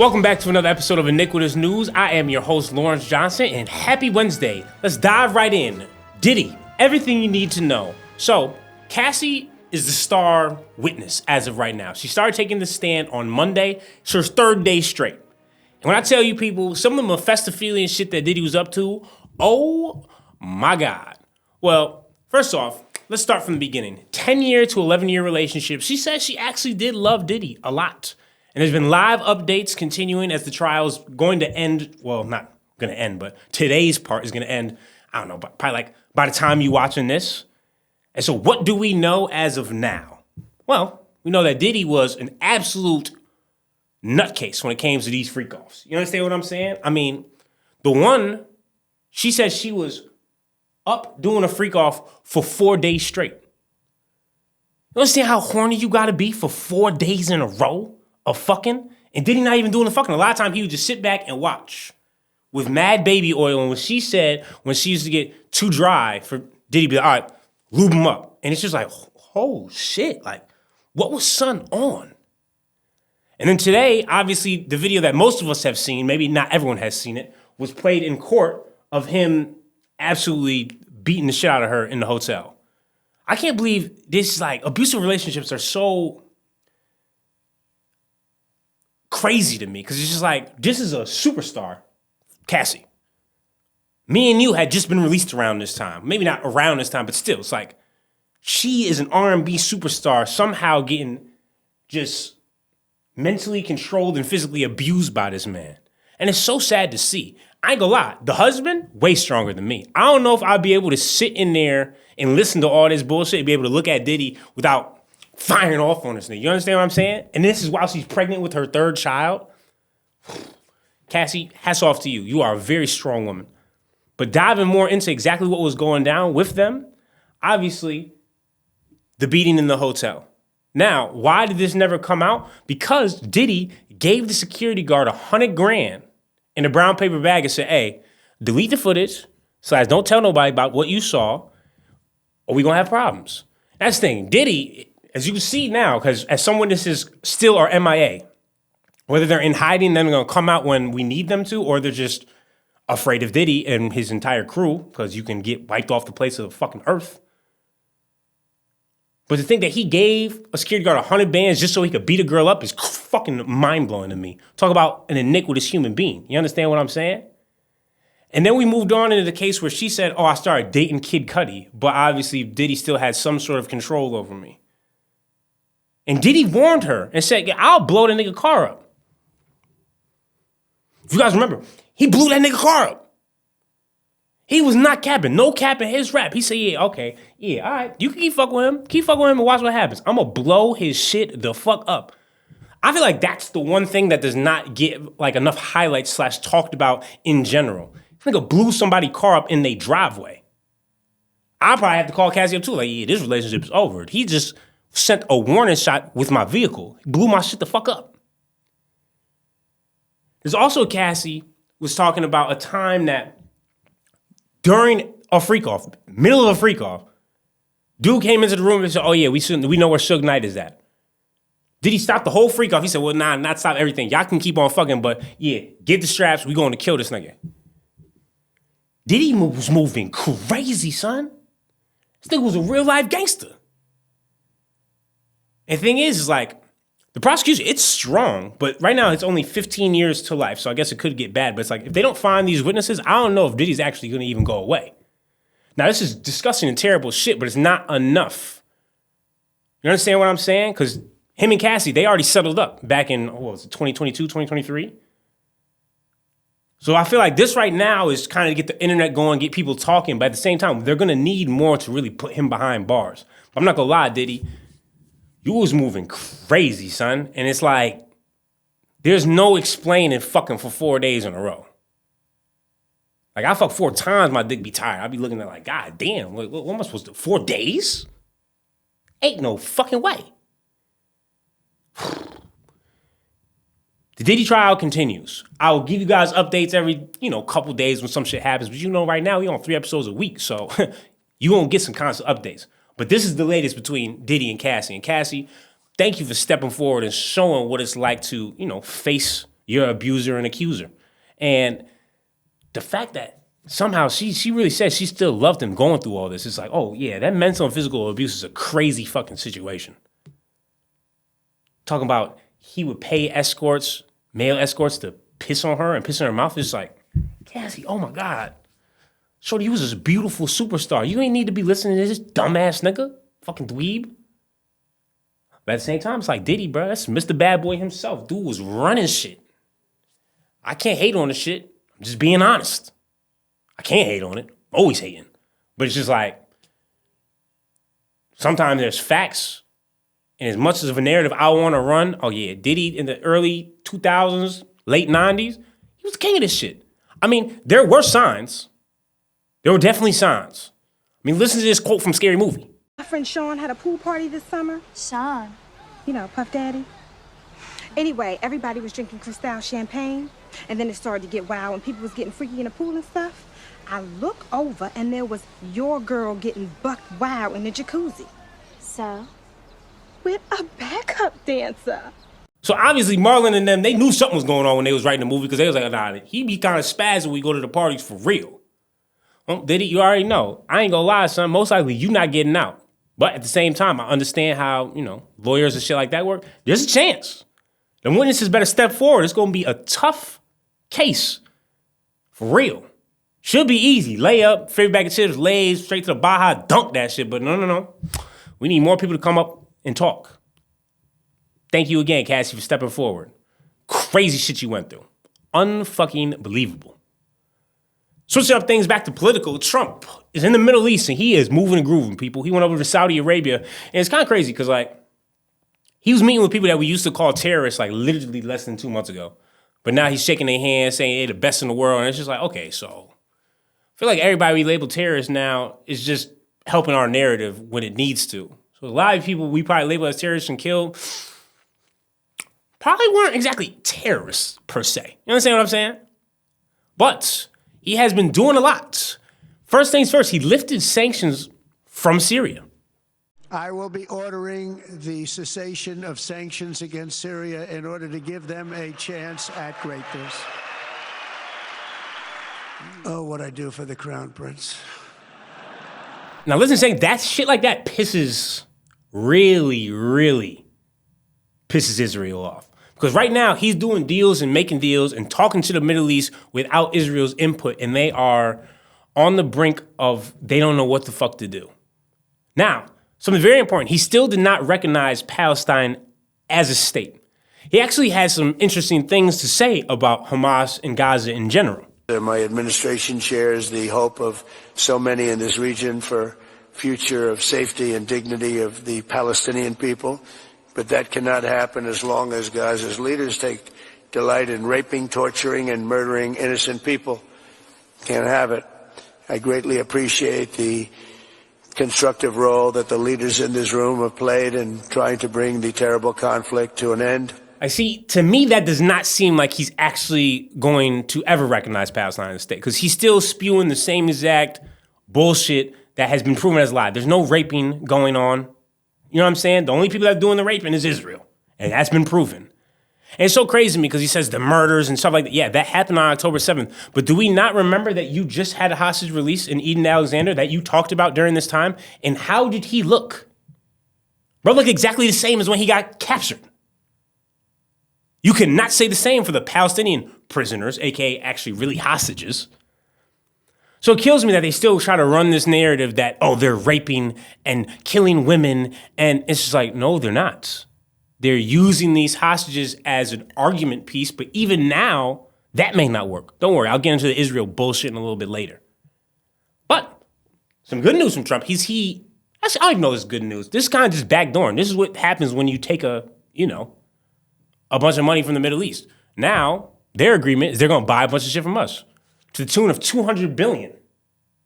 Welcome back to another episode of Iniquitous News. I am your host, Lawrence Johnson, and happy Wednesday. Let's dive right in. Diddy, everything you need to know. So, Cassie is the star witness as of right now. She started taking the stand on Monday. It's her third day straight. And when I tell you people, some of the Mephistophelian shit that Diddy was up to, oh my God. Well, first off, let's start from the beginning. 10-year to 11-year relationship. She says she actually did love Diddy a lot. And there's been live updates continuing as the trial's going to end. Well, not going to end, but today's part is going to end, I don't know, probably like by the time you're watching this. And so what do we know as of now? Well, we know that Diddy was an absolute nutcase when it came to these freak-offs. You understand what I'm saying? I mean, the one, she said she was up doing a freak-off for 4 days straight. You understand how horny you got to be for 4 days in a row? Of fucking, and Diddy not even doing the fucking. A lot of time he would just sit back and watch with mad baby oil. And when she said, when she used to get too dry for Diddy, be like, all right, lube him up. And it's just like, oh shit, like what was son on? And then today, obviously the video that most of us have seen, maybe not everyone has seen it, was played in court of him absolutely beating the shit out of her in the hotel. I can't believe this, like, abusive relationships are so crazy to me, because it's just like, this is a superstar, Cassie. Me and you had just been released around this time. Maybe not around this time, but still, it's like, she is an R&B superstar somehow getting just mentally controlled and physically abused by this man. And it's so sad to see. I ain't gonna lie, the husband, way stronger than me. I don't know if I'd be able to sit in there and listen to all this bullshit and be able to look at Diddy without firing off on this nigga. You understand what I'm saying? And this is while she's pregnant with her third child. Cassie, hats off to you. You are a very strong woman. But diving more into exactly what was going down with them, obviously, the beating in the hotel. Now, why did this never come out? Because Diddy gave the security guard $100,000 in a brown paper bag and said, hey, delete the footage, / don't tell nobody about what you saw, or we gonna have problems. That's the thing. Diddy, as you can see now, because as some witnesses still are MIA, whether they're in hiding, then they're going to come out when we need them to, or they're just afraid of Diddy and his entire crew, because you can get wiped off the face of the fucking earth. But to think that he gave a security guard 100 bands just so he could beat a girl up is fucking mind-blowing to me. Talk about an iniquitous human being. You understand what I'm saying? And then we moved on into the case where she said, oh, I started dating Kid Cudi, but obviously Diddy still had some sort of control over me. And Diddy warned her and said, I'll blow that nigga car up. If you guys remember, he blew that nigga car up. He was not capping. No cap in his rap. He said, yeah, okay. Yeah, all right. You can keep fucking with him. Keep fucking with him and watch what happens. I'm going to blow his shit the fuck up. I feel like that's the one thing that does not get like enough highlights / talked about in general. This nigga blew somebody's car up in their driveway. I probably have to call Cassie up too. Like, yeah, this relationship is over. He just sent a warning shot with my vehicle. Blew my shit the fuck up. There's also Cassie was talking about a time that during a freak-off, middle of a freak-off, dude came into the room and said, oh yeah, we know where Suge Knight is at. Did he stop the whole freak-off? He said, well, nah, not stop everything. Y'all can keep on fucking, but yeah, get the straps. We going to kill this nigga. Diddy was moving crazy, son. This nigga was a real-life gangster. And the thing is like, the prosecution, it's strong, but right now it's only 15 years to life, so I guess it could get bad. But it's like, if they don't find these witnesses, I don't know if Diddy's actually going to even go away. Now, this is disgusting and terrible shit, but it's not enough. You understand what I'm saying? Because him and Cassie, they already settled up back in, what was it, 2022, 2023? So I feel like this right now is kind of get the internet going, get people talking, but at the same time, they're going to need more to really put him behind bars. I'm not going to lie, Diddy. You was moving crazy, son. And it's like, there's no explaining fucking for 4 days in a row. Like, I fuck 4 times, my dick be tired. I'd be looking at like, God damn, what am I supposed to do? 4 days? Ain't no fucking way. The Diddy trial continues. I will give you guys updates every, couple days when some shit happens. But right now we on 3 episodes a week. So you won't get some constant updates. But this is the latest between Diddy and Cassie. And Cassie, thank you for stepping forward and showing what it's like to, face your abuser and accuser. And the fact that somehow she really said she still loved him going through all this, it's like, oh yeah, that mental and physical abuse is a crazy fucking situation. Talking about he would pay escorts, male escorts, to piss on her and piss in her mouth. It's like, Cassie, oh my God. Shorty, you was this beautiful superstar. You ain't need to be listening to this dumbass nigga. Fucking dweeb. But at the same time, it's like Diddy, bro. That's Mr. Bad Boy himself. Dude was running shit. I can't hate on the shit. I'm just being honest. I can't hate on it. Always hating. But it's just like, sometimes there's facts. And as much as of a narrative I want to run, oh yeah, Diddy in the early 2000s, late 90s, he was the king of this shit. I mean, there were signs. There were definitely signs. I mean, listen to this quote from Scary Movie. My friend Sean had a pool party this summer. Sean? You know, Puff Daddy. Anyway, everybody was drinking Cristal champagne, and then it started to get wild, and people was getting freaky in the pool and stuff. I look over, and there was your girl getting buck wild in the jacuzzi. So? With a backup dancer. So obviously Marlon and them, they knew something was going on when they was writing the movie, because they was like, nah, he be kind of spazzing when we go to the parties for real. Diddy, you already know. I ain't gonna lie, son. Most likely you not getting out. But at the same time, I understand how, lawyers and shit like that work. There's a chance. The witnesses better step forward. It's gonna be a tough case. For real. Should be easy. Lay up, figure back and shit, lay straight to the Baja, dunk that shit. But no. We need more people to come up and talk. Thank you again, Cassie, for stepping forward. Crazy shit you went through. Unfucking believable. Switching up things back to political, Trump is in the Middle East and he is moving and grooving, people. He went over to Saudi Arabia, and it's kind of crazy because, he was meeting with people that we used to call terrorists, literally less than 2 months ago. But now he's shaking their hands, saying they're the best in the world, and it's just like, okay, so I feel like everybody we label terrorists now is just helping our narrative when it needs to. So a lot of people we probably label as terrorists and kill probably weren't exactly terrorists, per se. You understand what I'm saying? But he has been doing a lot. First things first, he lifted sanctions from Syria. I will be ordering the cessation of sanctions against Syria in order to give them a chance at greatness. Oh, what I do for the Crown Prince. Now listen, saying that shit like that really pisses Israel off. Because right now, he's doing deals and making deals and talking to the Middle East without Israel's input, and they are on the brink of they don't know what the fuck to do. Now, something very important, he still did not recognize Palestine as a state. He actually has some interesting things to say about Hamas and Gaza in general. My administration shares the hope of so many in this region for future of safety and dignity of the Palestinian people. But that cannot happen as long as Gaza's leaders take delight in raping, torturing, and murdering innocent people. Can't have it. I greatly appreciate the constructive role that the leaders in this room have played in trying to bring the terrible conflict to an end. I see, to me, that does not seem like he's actually going to ever recognize Palestine as a state, because he's still spewing the same exact bullshit that has been proven as a lie. There's no raping going on. You know what I'm saying? The only people that are doing the raping is Israel. And that's been proven. And it's so crazy to me because he says the murders and stuff like that. Yeah, that happened on October 7th. But do we not remember that you just had a hostage release in Eden Alexander that you talked about during this time? And how did he look? Bro looked exactly the same as when he got captured. You cannot say the same for the Palestinian prisoners, aka actually really hostages. So it kills me that they still try to run this narrative that, oh, they're raping and killing women. And it's just like, no, they're not. They're using these hostages as an argument piece. But even now, that may not work. Don't worry, I'll get into the Israel bullshit in a little bit later. But some good news from Trump. Actually, I don't even know this is good news. This is kind of just backdooring. This is what happens when you take a bunch of money from the Middle East. Now, their agreement is they're going to buy a bunch of shit from us, to the tune of $200 billion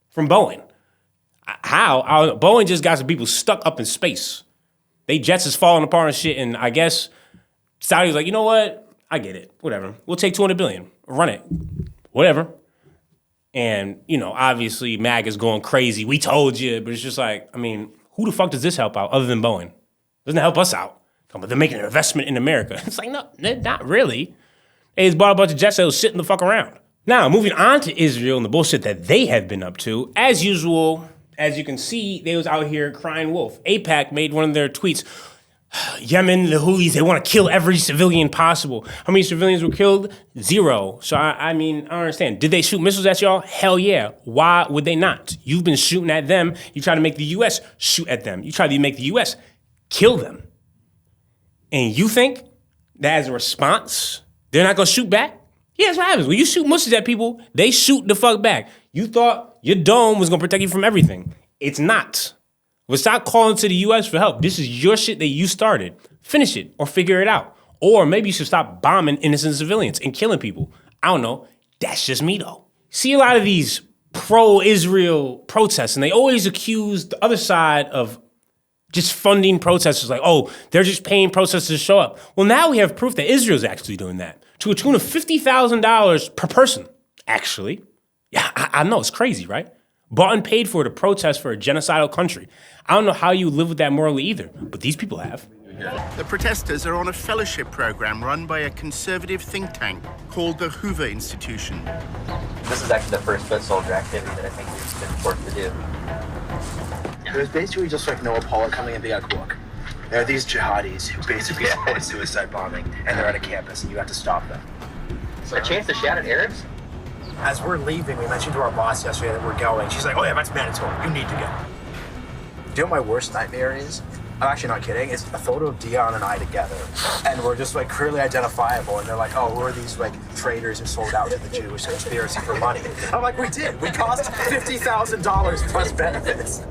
from Boeing. How? Boeing just got some people stuck up in space. They jets is falling apart and shit, and I guess Saudi was like, you know what? I get it. Whatever. We'll take $200 billion. Run it. Whatever. And, obviously MAG is going crazy. We told you, but it's just like, who the fuck does this help out other than Boeing? Doesn't help us out. But they're making an investment in America. It's like, no, not really. They just bought a bunch of jets that was sitting the fuck around. Now, moving on to Israel and the bullshit that they have been up to. As usual, as you can see, they was out here crying wolf. AIPAC made one of their tweets. Yemen, the Houthis, they want to kill every civilian possible. How many civilians were killed? 0. So, I mean, I don't understand. Did they shoot missiles at y'all? Hell yeah. Why would they not? You've been shooting at them. You try to make the U.S. shoot at them. You try to make the U.S. kill them. And you think that as a response, they're not going to shoot back? Yeah, that's what happens. When you shoot missiles at people, they shoot the fuck back. You thought your dome was going to protect you from everything. It's not. But stop calling to the U.S. for help. This is your shit that you started. Finish it or figure it out. Or maybe you should stop bombing innocent civilians and killing people. I don't know. That's just me, though. See a lot of these pro-Israel protests, and they always accuse the other side of just funding protesters. Like, oh, they're just paying protesters to show up. Well, now we have proof that Israel's actually doing that. To a tune of $50,000 per person, actually. Yeah, I know. It's crazy, right? Bought and paid for to protest for a genocidal country. I don't know how you live with that morally either, but these people have. The protesters are on a fellowship program run by a conservative think tank called the Hoover Institution. This is actually the first foot soldier activity that I think we've been forced to do. It was basically just like Noah Pollock coming and being like, look, there are these jihadis who basically support suicide bombing, and they're at a campus, and you have to stop them. So a chance to shout at Arabs? As we're leaving, we mentioned to our boss yesterday that we're going. She's like, oh yeah, that's mandatory. You need to go. Do you know what my worst nightmare is? I'm actually not kidding. It's a photo of Dion and I together. And we're just like clearly identifiable. And they're like, oh, who are these like traitors who sold out to the Jewish conspiracy for money? I'm like, we did. We cost $50,000 plus benefits.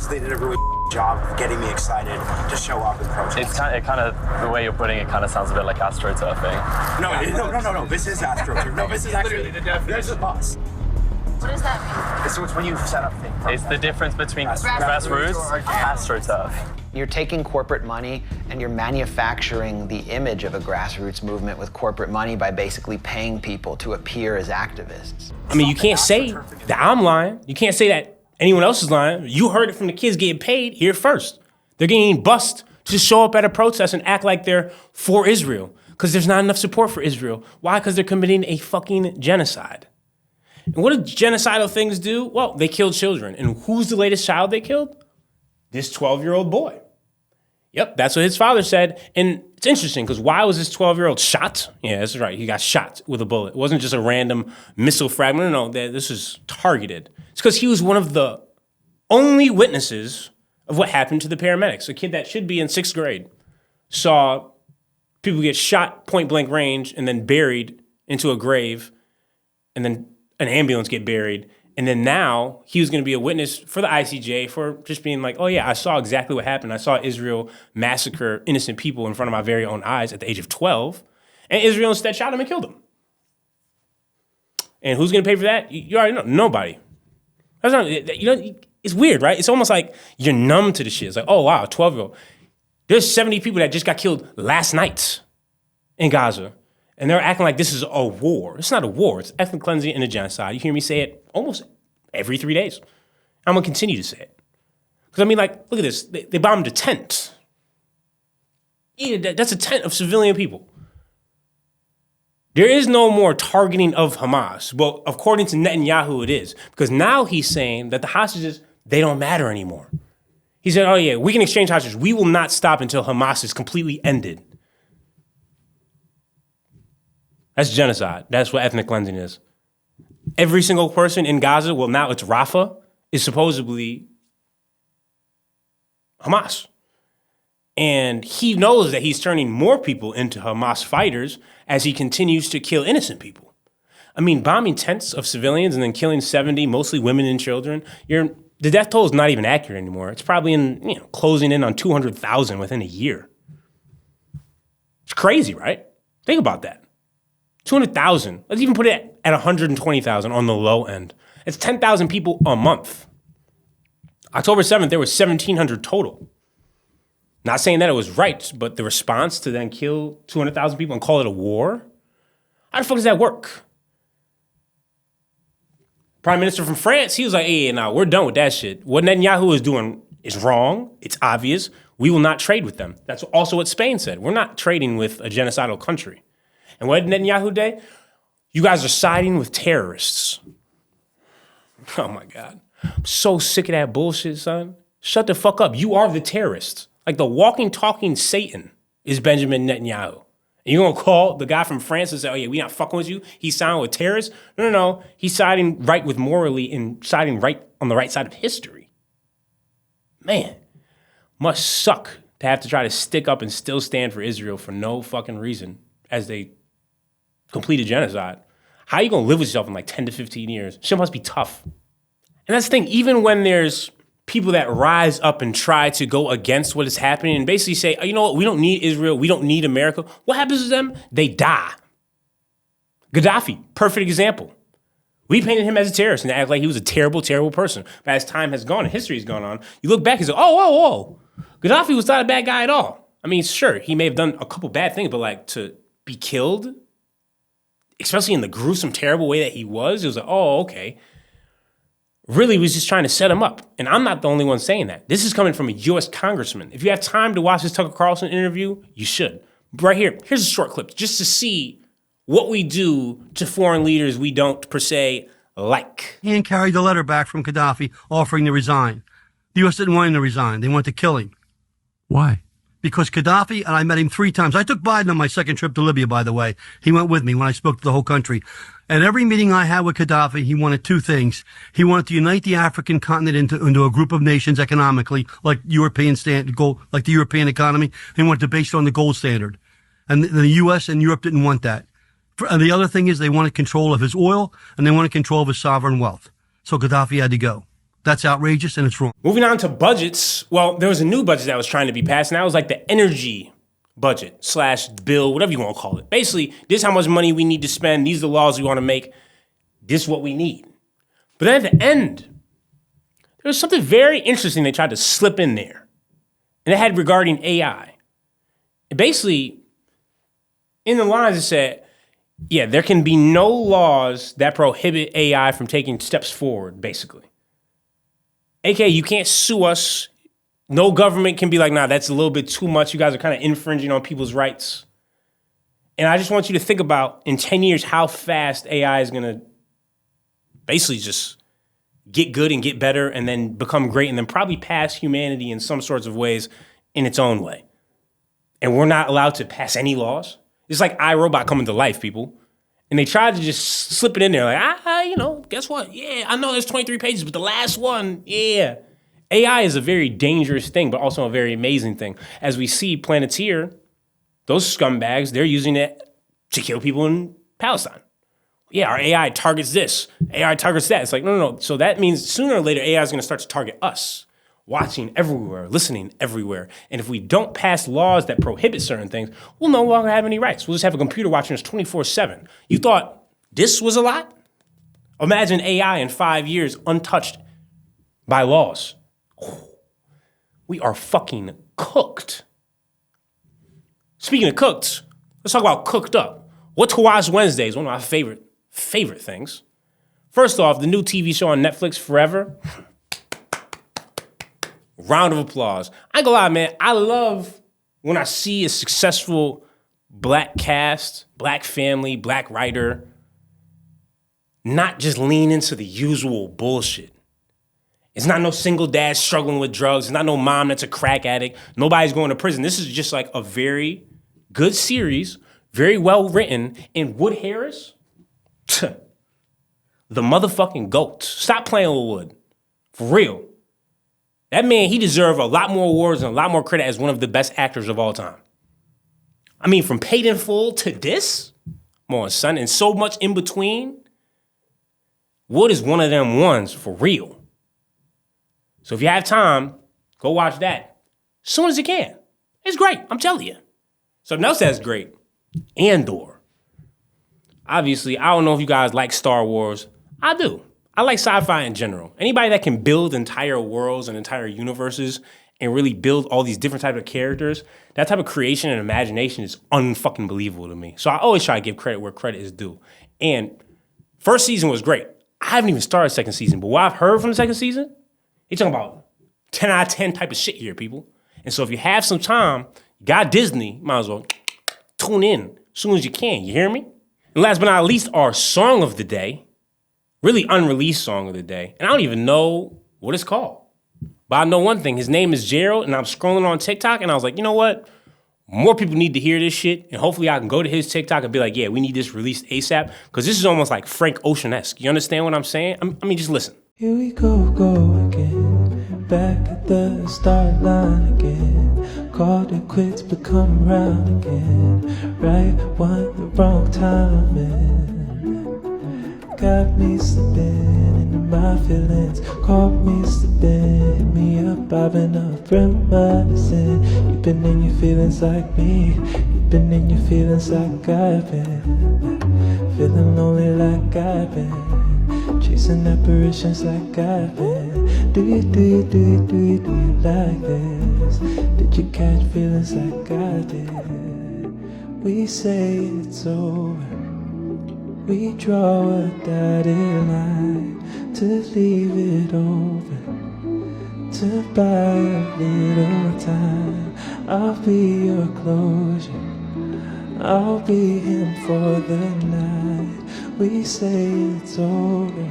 So they did a really job of getting me excited to show up and protest. It's kind of the way you're putting it kind of sounds a bit like astroturfing. No. This is astroturf. No, this is actually the definition. There's a bus. What does that mean? So it's when you set up things. It's the difference between grassroots and astroturf. You're taking corporate money and you're manufacturing the image of a grassroots movement with corporate money by basically paying people to appear as activists. I mean, you can't say that I'm lying. You can't say that anyone else is lying. You heard it from the kids getting paid here first. They're getting bussed to just show up at a protest and act like they're for Israel because there's not enough support for Israel. Why? Because they're committing a fucking genocide. And what do genocidal things do? Well, they kill children. And who's the latest child they killed? This 12-year-old boy. Yep, that's what his father said. And it's interesting because why was this 12-year-old shot? Yeah, that's right. He got shot with a bullet. It wasn't just a random missile fragment. No, this was targeted. It's because he was one of the only witnesses of what happened to the paramedics. A kid that should be in 6th grade saw people get shot point blank range and then buried into a grave and then an ambulance get buried. And then now he was going to be a witness for the ICJ for just being like, oh yeah, I saw exactly what happened. I saw Israel massacre innocent people in front of my very own eyes at the age of 12. And Israel instead shot him and killed him. And who's going to pay for that? You already know. Nobody. That's not, it's weird, right? It's almost like you're numb to the shit. It's like, oh wow, 12-year-old. There's 70 people that just got killed last night in Gaza. And they're acting like this is a war. It's not a war. It's ethnic cleansing and a genocide. You hear me say it almost every 3 days. I'm going to continue to say it. Because, I mean, like, look at this. They bombed a tent. Yeah, that's a tent of civilian people. There is no more targeting of Hamas. Well, according to Netanyahu, it is. Because now he's saying that the hostages, they don't matter anymore. He said, oh, yeah, we can exchange hostages. We will not stop until Hamas is completely ended. That's genocide. That's what ethnic cleansing is. Every single person in Gaza, well, now it's Rafah, is supposedly Hamas. And he knows that he's turning more people into Hamas fighters as he continues to kill innocent people. I mean, bombing tents of civilians and then killing 70, mostly women and children, the death toll is not even accurate anymore. It's probably closing in on 200,000 within a year. It's crazy, right? Think about that. 200,000. Let's even put it at 120,000 on the low end. It's 10,000 people a month. October 7th, there was 1,700 total. Not saying that it was right, but the response to then kill 200,000 people and call it a war? How the fuck does that work? Prime Minister from France, he was like, hey, nah, we're done with that shit. What Netanyahu is doing is wrong. It's obvious. We will not trade with them. That's also what Spain said. We're not trading with a genocidal country. And what did Netanyahu say? You guys are siding with terrorists. Oh my God. I'm so sick of that bullshit, son. Shut the fuck up. You are the terrorist. Like the walking, talking Satan is Benjamin Netanyahu. And you're gonna call the guy from France and say, oh yeah, we not fucking with you? He's siding with terrorists? No. He's siding right with morally and siding right on the right side of history. Man, must suck to have to try to stick up and still stand for Israel for no fucking reason as they complete a genocide. How are you gonna live with yourself in like 10 to 15 years? Shit must be tough. And that's the thing, even when there's people that rise up and try to go against what is happening and basically say, oh, you know what, we don't need Israel, we don't need America. What happens to them? They die. Gaddafi, perfect example. We painted him as a terrorist and act like he was a terrible, terrible person. But as time has gone and history has gone on, you look back and say, oh, Gaddafi was not a bad guy at all. I mean, sure, he may have done a couple bad things, but like to be killed, especially in the gruesome, terrible way that he was, it was like, oh, okay. Really was just trying to set him up. And I'm not the only one saying that. This is coming from a U.S. congressman. If you have time to watch this Tucker Carlson interview, you should. Right here, here's a short clip just to see what we do to foreign leaders we don't, per se, like. He carried the letter back from Gaddafi offering to resign. The U.S. didn't want him to resign. They wanted to kill him. Why? Because Gaddafi, and I met him 3 times. I took Biden on my second trip to Libya, by the way. He went with me when I spoke to the whole country. And every meeting I had with Gaddafi, he wanted 2 things. He wanted to unite the African continent into a group of nations economically, like European like the European economy. He wanted to base it on the gold standard. And the U.S. and Europe didn't want that. And the other thing is they wanted control of his oil and they wanted control of his sovereign wealth. So Gaddafi had to go. That's outrageous and it's wrong. Moving on to budgets. Well, there was a new budget that was trying to be passed, and that was like the energy budget / bill, whatever you want to call it. Basically, this is how much money we need to spend. These are the laws we want to make. This is what we need. But then at the end, there was something very interesting they tried to slip in there. And it had regarding AI. And basically, in the lines it said, yeah, there can be no laws that prohibit AI from taking steps forward, basically. AKA, you can't sue us. No government can be like, nah, that's a little bit too much. You guys are kind of infringing on people's rights. And I just want you to think about in 10 years how fast AI is going to basically just get good and get better and then become great and then probably pass humanity in some sorts of ways in its own way. And we're not allowed to pass any laws. It's like iRobot coming to life, people. And they tried to just slip it in there like, guess what? Yeah, I know there's 23 pages, but the last one, yeah. AI is a very dangerous thing, but also a very amazing thing. As we see Planeteer, those scumbags, they're using it to kill people in Palestine. Yeah, our AI targets this. AI targets that. It's like, no. So that means sooner or later, AI is going to start to target us, watching everywhere, listening everywhere. And if we don't pass laws that prohibit certain things, we'll no longer have any rights. We'll just have a computer watching us 24/7. You thought this was a lot? Imagine AI in 5 years untouched by laws. We are fucking cooked. Speaking of cooked, let's talk about cooked up. What to watch Wednesday is one of my favorite things. First off, the new TV show on Netflix, Forever. Round of applause. I ain't gonna lie, man. I love when I see a successful black cast, black family, black writer, not just lean into the usual bullshit. It's not no single dad struggling with drugs. It's not no mom that's a crack addict. Nobody's going to prison. This is just like a very good series, very well written. And Wood Harris, the motherfucking GOAT. Stop playing with Wood. For real. That man, he deserves a lot more awards and a lot more credit as one of the best actors of all time. I mean, from Paid in Full to this, come on, son, and so much in between. Wood is one of them ones, for real. So if you have time, go watch that as soon as you can. It's great, I'm telling you. Something else that's great, Andor. Obviously, I don't know if you guys like Star Wars. I do. I like sci-fi in general. Anybody that can build entire worlds and entire universes and really build all these different types of characters, that type of creation and imagination is unfucking believable to me. So I always try to give credit where credit is due. And first season was great. I haven't even started second season, but what I've heard from the second season, you're talking about 10 out of 10 type of shit here, people. And so if you have some time, got Disney, might as well tune in as soon as you can. You hear me? And last but not least, our song of the day, really unreleased song of the day. And I don't even know what it's called. But I know one thing, his name is Gerald, and I'm scrolling on TikTok, and I was like, you know what? More people need to hear this shit, and hopefully I can go to his TikTok and be like, yeah, we need this released ASAP, because this is almost like Frank Ocean-esque. You understand what I'm saying? I mean, just listen. Here we go again, back at the start line again. Called it quits, but come around again. Right one, the wrong timing. Got me slipping into my feelings. Caught me slipping, hit me up, I've been up reminiscing. You've been in your feelings like me. You've been in your feelings like I've been. Feeling lonely like I've been. Chasing apparitions like I've been. Do you like this? Did you catch feelings like I did? We say it's over. We draw a dotted line to leave it open, to buy a little time. I'll be your closure, I'll be him for the night. We say it's over,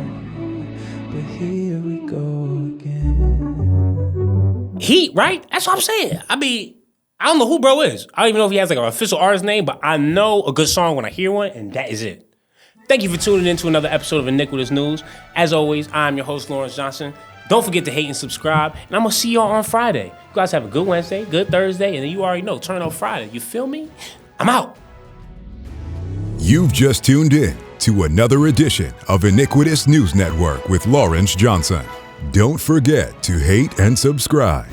but here we go again. Heat, right? That's what I'm saying. I mean, I don't know who bro is. I don't even know if he has like an official artist name, but I know a good song when I hear one, and that is it. Thank you for tuning in to another episode of Iniquitous News. As always, I'm your host, Lawrence Johnson. Don't forget to hate and subscribe, and I'm going to see y'all on Friday. You guys have a good Wednesday, good Thursday, and then you already know, turn up Friday. You feel me? I'm out. You've just tuned in to another edition of Iniquitous News Network with Lawrence Johnson. Don't forget to hate and subscribe.